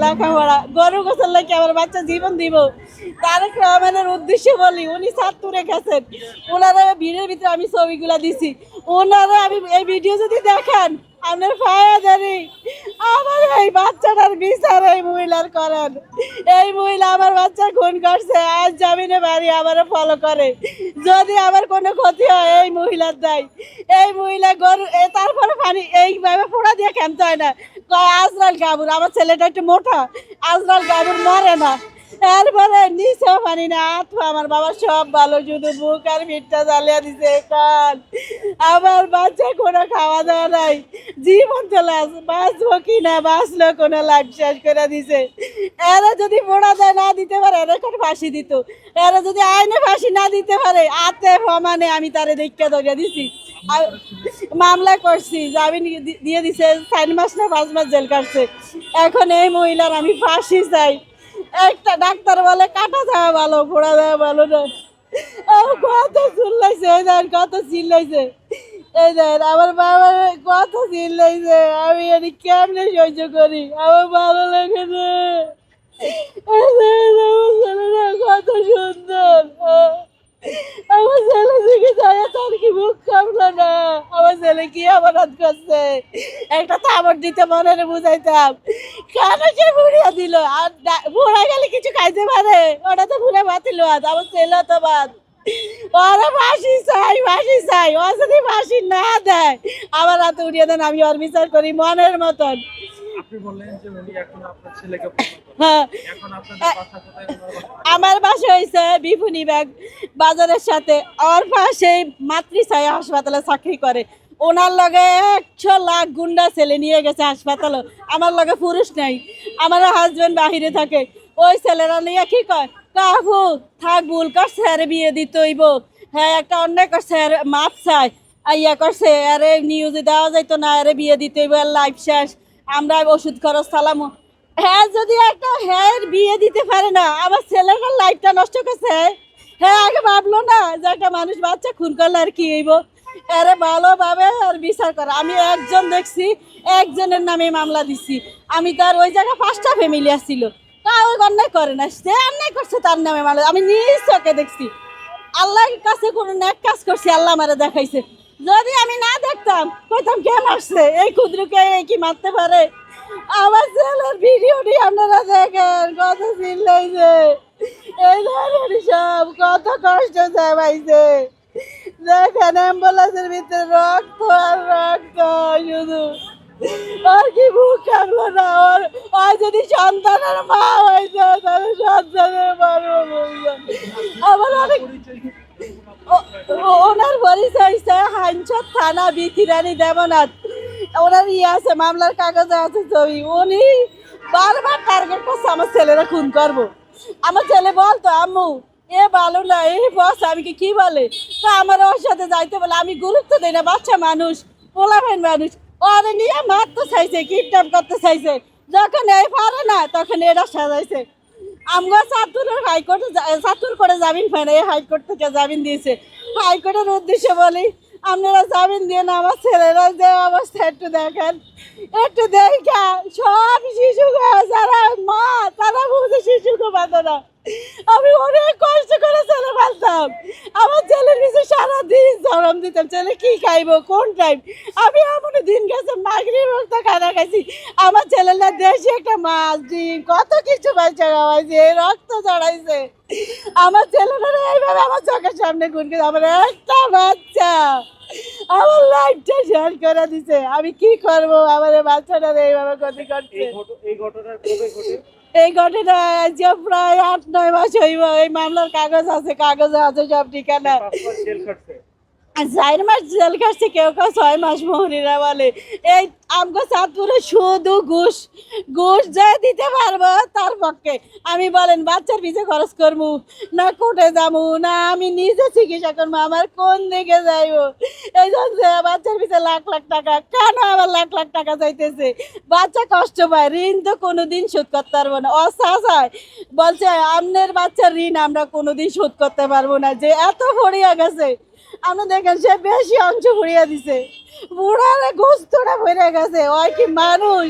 লেখাপড়া গরু গোসল লেগে আমার বাচ্চা জীবন দিব। তারেক রহমানের উদ্দেশ্যে বলি, উনি ছাত্রে গেছেন, ওনারা ভিড়ের ভিতরে আমি ছবিগুলা দিছি, ওনারা আমি এই ভিডিও যদি দেখেন আপনার পায়ে ধরি, আমার এই বাচ্চাটার বিচার এই মহিলার করেন। এই মহিলা আমার বাচ্চা খুন করছে, আজ জামিনে বাড়ি আমারও ফলো করে। যদি আমার কোনো ক্ষতি হয় এই মহিলার দায়। এই মহিলা গরু তারপরে পানি এইভাবে ফোড়া দিয়ে খেমতে হয় না, কয় আজরাল গাবুর, আমার ছেলেটা একটু মোটা, আজরাল গাবুর মরে না। এরপরে নিচেও পানি না, আত্মা আমার বাবা সব ভালো, শুধু বুক আর পিঠটা জ্বালিয়ে দিছে। কান আমার বাচ্চা কোনো খাওয়া দাওয়া নাই, জীবন চলে বাঁচবো কি না বাঁচলো কোনো লাভ শেষ করে দিছে। এরা যদি মোড়া দেয় না দিতে পারে এরা কোনো ফাঁসি দিত, এরা যদি আইনে ফাঁসি না দিতে পারে আতে প্রমাণে আমি তারে দেখা ধরিয়ে দিছি। মামলা করছি, জামিন দিয়ে দিছে, 4 মাস না 5 মাস জেল কাটছে। এখন এই মহিলার আমি ফাঁসি চাই। একটা ডাক্তার বলে কাটা দেওয়া ভালো, ফোড়া দেওয়া ভালো না। কত চিল্লাইছে, এই দেন কত চিল্লাইছে, এই দেন আমার বাবার কত চিল্লাইছে, আমি এটি কেমনে সহ্য করি, আমার ভালো লাগে না। কত সুন্দর আমার ছেলে দিকে যায়, তার কি মুখ কামলো না। আমার ছেলে কি অপরাধ করছে, একটা থাবর দিতে মনে বুঝাইতাম, কেন সে ভুড়িয়া দিল। আর ভুড়া গেলে কিছু খাইতে পারে, ওটা তো ভুড়ে বাতিল বাদ, আমার ছেলে তো বাদ। ওরা ফাঁসি চাই, ফাঁসি চাই, ও যদি ফাঁসি না দেয় আমার হাতে উড়িয়ে দেন, আমি ওর বিচার করি মনের মতন। হ্যাঁ, আমার বাসা হয়েছে বিপুনিবাগ বাজারের সাথে, ওর পাশে মাতৃছায়া হাসপাতালে চাকরি করে। ওনার লগে 100 লাখ গুন্ডা ছেলে নিয়ে গেছে হাসপাতালে, আমার লগে পুরুষ নাই, আমার হাজবেন্ড বাহিরে থাকে। ওই ছেলেরা নিয়ে কি কয়, কাহু থাক ভুল করছে আরে বিয়ে দিতে হইব, হ্যাঁ একটা অন্যায় করছে আর মাপ চাই, ইয়া করছে আরে নিউজে দেওয়া যাইতো না, আরে বিয়ে দিতে হইব, আর লাইফ শেষ, আমরা ওষুধ খরচ চালামো। হ্যাঁ যদি একটা হ্যাঁ বিয়ে দিতে পারে না, আমার ছেলের লাইফটা নষ্ট করছে। হ্যাঁ আগে ভাবলো না যে একটা মানুষ বাচ্চা খুন করলে আর কি হইব, আরে ভালোভাবে আর বিচার করে। আমি একজন দেখছি, একজনের নামে মামলা দিছি, আমি তার ওই জায়গায় 5টা ফ্যামিলি আসছিল, তাও অন্যায় করে না, সে অন্যায় করছে তার নামে মামলা, আমি নিজ চোখে দেখছি। আল্লাহর কাছে কোনো ন্যাক কাজ করছি, আল্লাহ আমারে দেখাইছে। যদি আমি না দেখতাম কইতাম কে মারছে, এই ক্ষুদ্রকে কি মারতে পারে। আমার ছেলের ভিডিওটি আপনারা দেখেন, কত চিল্লাইছে, এই ধরনের সব কত কষ্ট চাইছে। দেখেন অ্যাম্বুলেন্সের ভিতরে রক্ত আর রক্ত, শুধু আর কি মুখ কামলো না। ওর যদি সন্তানের মা হয়েছে তাহলে সন্তানের মারবো। আমার অনেক ওনার পরিচয় হচ্ছে হাইনচর থানা বিথিরানি দেবনাথ, ওনার আছে মামলার কাগজে আছে ছবি। উনি বারবার টার্গেট করছে আমার ছেলেরা খুন করবো। আমার ছেলে বলতো আম্মু এ ভালো না, এই বস আমি কি বলে, তো আমার ওর সাথে যাইতে বলে, আমি গুরুত্ব দিই না, বাচ্চা মানুষ, পোলাভেন মানুষ, ওরে নিয়ে মারতে চাইছে, কিডন্যাপ করতে চাইছে, যখন এই পারে না তখন এরা সাজাইছে। আমরা চাতুরের হাইকোর্টে চাতুর করে জামিন পাই না, এই হাইকোর্ট থেকে জামিন দিয়েছে। হাইকোর্টের উদ্দেশ্যে বলি আপনারা জামিন দিয়ে না, আমার ছেলেরা যে অবস্থা একটু দেখেন, একটু দেখা সব শিশু যারা মা তারা বুঝে শিশুকে বাঁধে না। আমি অনেক কষ্ট করে ছেলে পালতাম, আমার ছেলের পিছনে সারাদিন জরম দিতাম, ছেলে কি খাইবো কোন টাইম। আমি এমন দিন গেছে মাগরির রক্ত খানা খাইছি, আমার ছেলেরা দেশি একটা মাছ ডিম কত কিছু বাচ্চা খাওয়াইছে, রক্ত চড়াইছে। আমার ছেলেরা এইভাবে আমার চোখের সামনে ঘুরকে, আমার একটা বাচ্চা আমার লাইফটা শেয়ার করে দিছে। আমি কি করবো, আমার বাচ্চাটা এইভাবে ক্ষতি করছে। এই ঘটনা আজ প্রায় 8-9 মাস হইব, এই মামলার কাগজে আছে সব ঠিকানা। 4 মাস জেল কাটছে, কেউ কেউ 6 মাস মোহরিরা বলে। এই আমগো চাঁদপুরে শুধু ঘুষ ঘুষ যা দিতে পারবো তার পক্ষে। আমি বলেন বাচ্চার পিছে খরচ করবো না, কোর্টে যাবো না, আমি নিজে চিকিৎসা করবো, আমার কোন দিকে যাইবো। এই জন্য বাচ্চার পিছে লাখ লাখ টাকা, কেন আবার লাখ লাখ টাকা চাইতেছে। বাচ্চা কষ্ট পায়, ঋণ তো কোনোদিন শোধ করতে পারবো না। অসায় বলছে আপনার বাচ্চার ঋণ আমরা কোনোদিন শোধ করতে পারবো না, যে এত ভরিয়া গেছে। আমরা দেখেন সে বেশি অংশ ভরিয়া দিছে, বুড়ারে গোস্তটা ভরে গেছে। ওই কি মানুষ,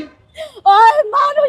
ওই মানুষ।